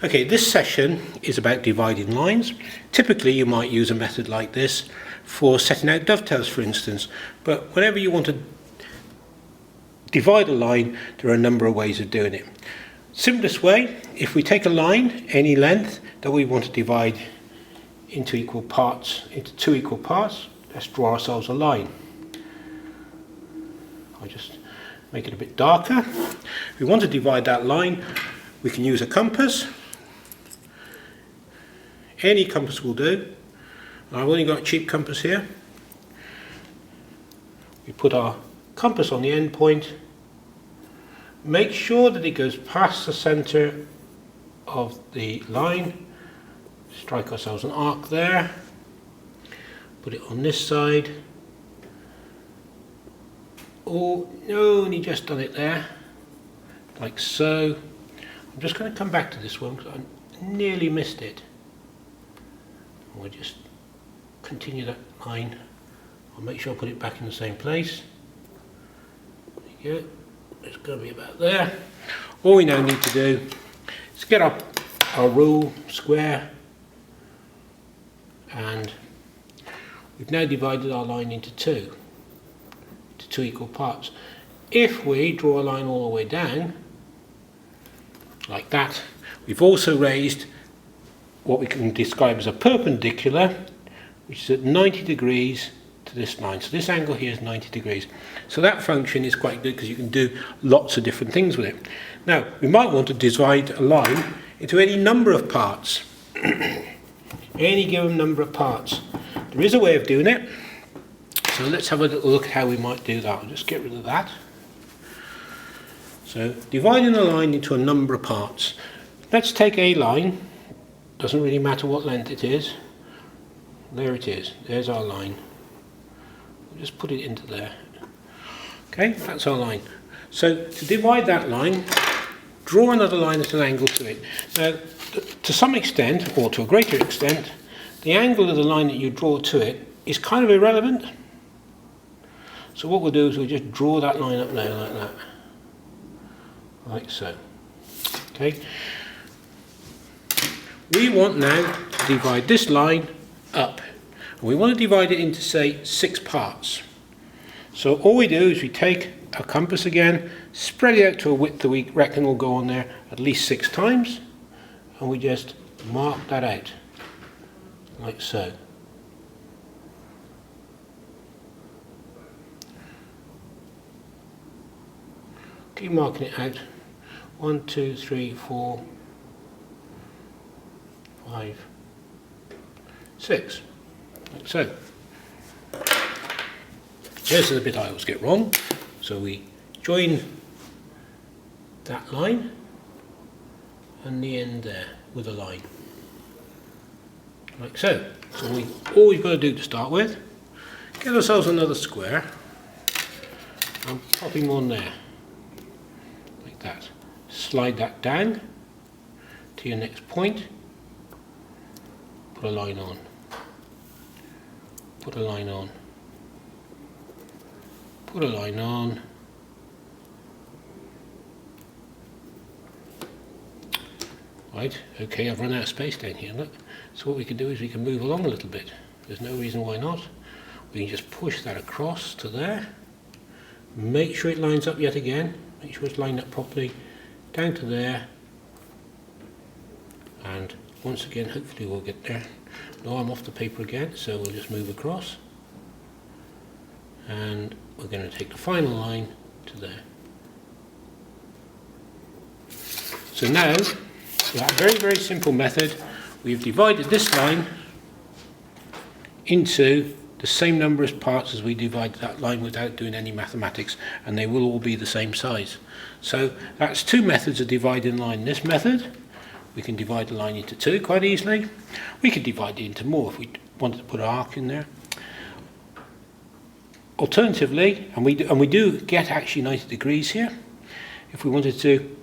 Okay, this session is about dividing lines. Typically you might use a method like this for setting out dovetails, for instance, but whenever you want to divide a line, there are a number of ways of doing it. Simplest way, if we take a line, any length, that we want to divide into equal parts, into two equal parts, let's draw ourselves a line. I'll just make it a bit darker. If we want to divide that line, we can use a compass. Any compass will do. I've only got a cheap compass here. We put our compass on the end point. Make sure that it goes past the centre of the line. Strike ourselves an arc there. Put it on this side. Oh, no, only just done it there. Like so. I'm just going to come back to this one because I nearly missed it. We'll just continue that line. I'll make sure I put it back in the same place. There you go. It's going to be about there. All we now need to do is get up our rule, square, and we've now divided our line into two equal parts. If we draw a line all the way down, like that, we've also raised what we can describe as a perpendicular, which is at 90 degrees to this line. So this angle here is 90 degrees. So that function is quite good because you can do lots of different things with it. Now, we might want to divide a line into any number of parts. Any given number of parts. There is a way of doing it. So let's have a little look at how we might do that. I'll just get rid of that. So dividing a line into a number of parts. Let's take a line. Doesn't really matter what length it is. There it is. There's our line. We'll just put it into there. Okay, that's our line. So to divide that line, draw another line at an angle to it. Now, to some extent, or to a greater extent, the angle of the line that you draw to it is kind of irrelevant. So what we'll do is we'll just draw that line up there like that. Like so. Okay. We want now to divide this line up. We want to divide it into, say, 6 parts. So all we do is we take our compass again, spread it out to a width that we reckon will go on there at least 6 times, and we just mark that out, like so. Keep marking it out. 1, 2, 3, 4, 5, 6, like so. Here's the bit I always get wrong. So we join that line and the end there with a line, like so. So all we've got to do to start with, get ourselves another square and pop him on there, like that. Slide that down to your next point, put a line on, put a line on, put a line on, right, okay, I've run out of space down here, look. So what we can do is we can move along a little bit. There's no reason why not. We can just push that across to there, make sure it lines up yet again, make sure it's lined up properly, down to there, and once again hopefully we'll get there. No, I'm off the paper again, so we'll just move across, and we're going to take the final line to there. So now, with that very, very simple method, we've divided this line into the same number of parts as we divided that line without doing any mathematics, and they will all be the same size. So that's 2 methods of dividing a line. This method, we can divide the line into 2 quite easily. We could divide it into more if we wanted to put an arc in there. Alternatively, and we do get actually 90 degrees here, if we wanted to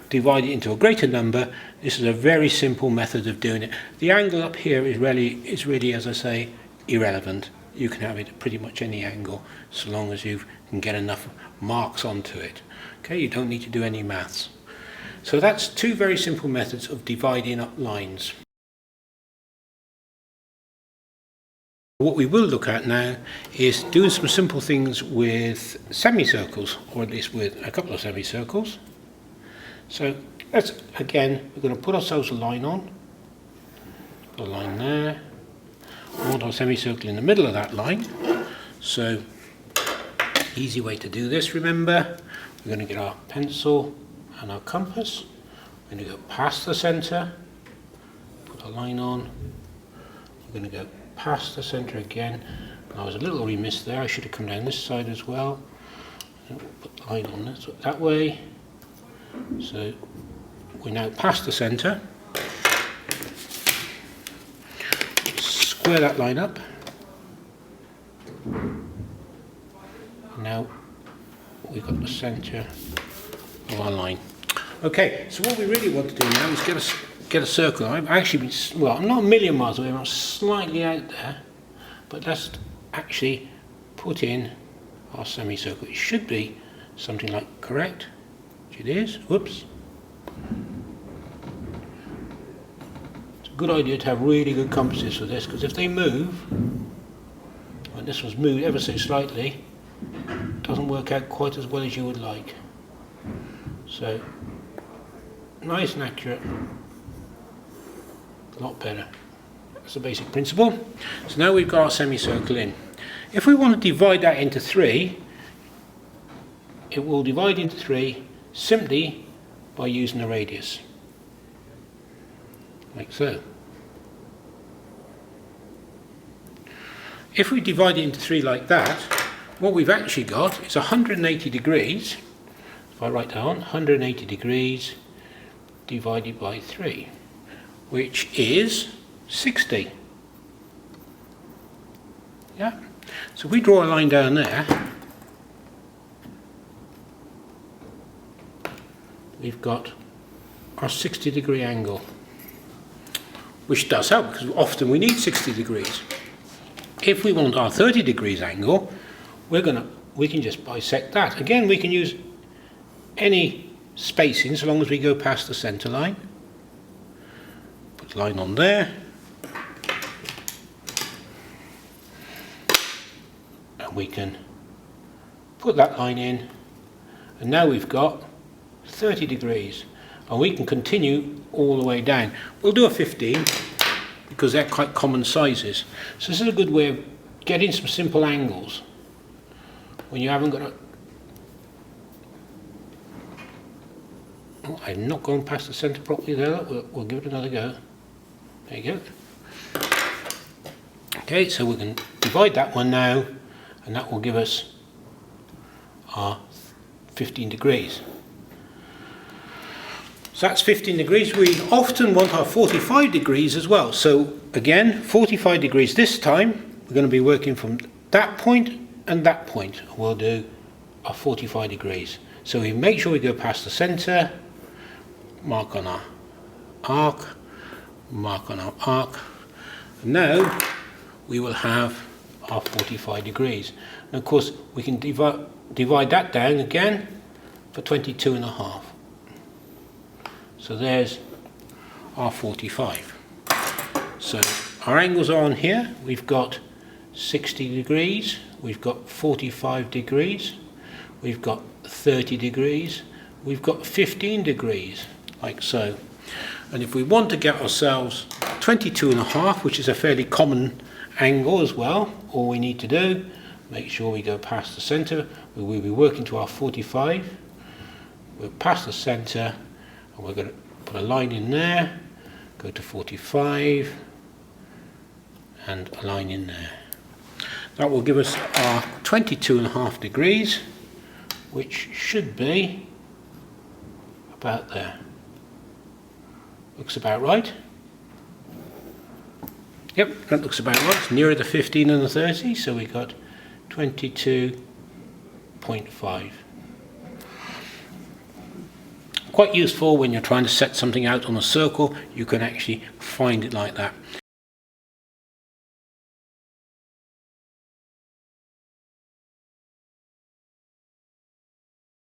divide it into a greater number, this is a very simple method of doing it. The angle up here is really, as I say, irrelevant. You can have it at pretty much any angle so long as you can get enough marks onto it. Okay, you don't need to do any maths. So that's two very simple methods of dividing up lines. What we will look at now is doing some simple things with semicircles, or at least with a couple of semicircles. So let's, again, we're going to put ourselves a line on. Put a line there. We want our semicircle in the middle of that line. So, easy way to do this, remember, we're going to get our pencil and our compass. We're going to go past the centre, put a line on. We're going to go past the centre again. I was a little remiss there, I should have come down this side as well. Put the line on this, that way. So we're now past the centre. Square that line up. Now we've got the centre of our line. Okay, so what we really want to do now is get a circle. I've actually been, well, I'm not a million miles away, I'm slightly out there, but let's actually put in our semicircle. It should be something like correct, which it is. Whoops. It's a good idea to have really good compasses for this, because if they move, when this was moved ever so slightly, it doesn't work out quite as well as you would like. So, nice and accurate. A lot better. That's the basic principle. So now we've got our semicircle in. If we want to divide that into three, it will divide into three simply by using a radius. Like so. If we divide it into three like that, what we've actually got is 180 degrees. If I write down 180 degrees divided by 3. Which is 60. Yeah. So if we draw a line down there, we've got our 60-degree angle, which does help because often we need 60 degrees. If we want our 30 degrees angle, we can just bisect that. Again, we can use any spacing so long as we go past the centre line. Line on there, and we can put that line in, and now we've got 30 degrees, and we can continue all the way down. We'll do a 15 because they're quite common sizes, so this is a good way of getting some simple angles when you haven't got a... Oh, I'm not going past the centre properly there. We'll give it another go. There you go. Okay, so we can divide that one now, and that will give us our 15 degrees. So that's 15 degrees. We often want our 45 degrees as well. So again, 45 degrees this time. We're going to be working from that point and that point. We'll do our 45 degrees. So we make sure we go past the centre, mark on our arc, mark on our arc, and now we will have our 45 degrees. And of course we can divide that down again for 22.5. So there's our 45. So our angles are on here. We've got 60 degrees, we've got 45 degrees, we've got 30 degrees, we've got 15 degrees, like so. And if we want to get ourselves 22.5, which is a fairly common angle as well, all we need to do, make sure we go past the centre. We will be working to our 45. We're past the centre, and we're going to put a line in there, go to 45, and a line in there. That will give us our 22.5 degrees, which should be about there. Looks about right. Yep, that looks about right. It's nearer the 15 than the 30, so we got 22.5. Quite useful when you're trying to set something out on a circle. You can actually find it like that.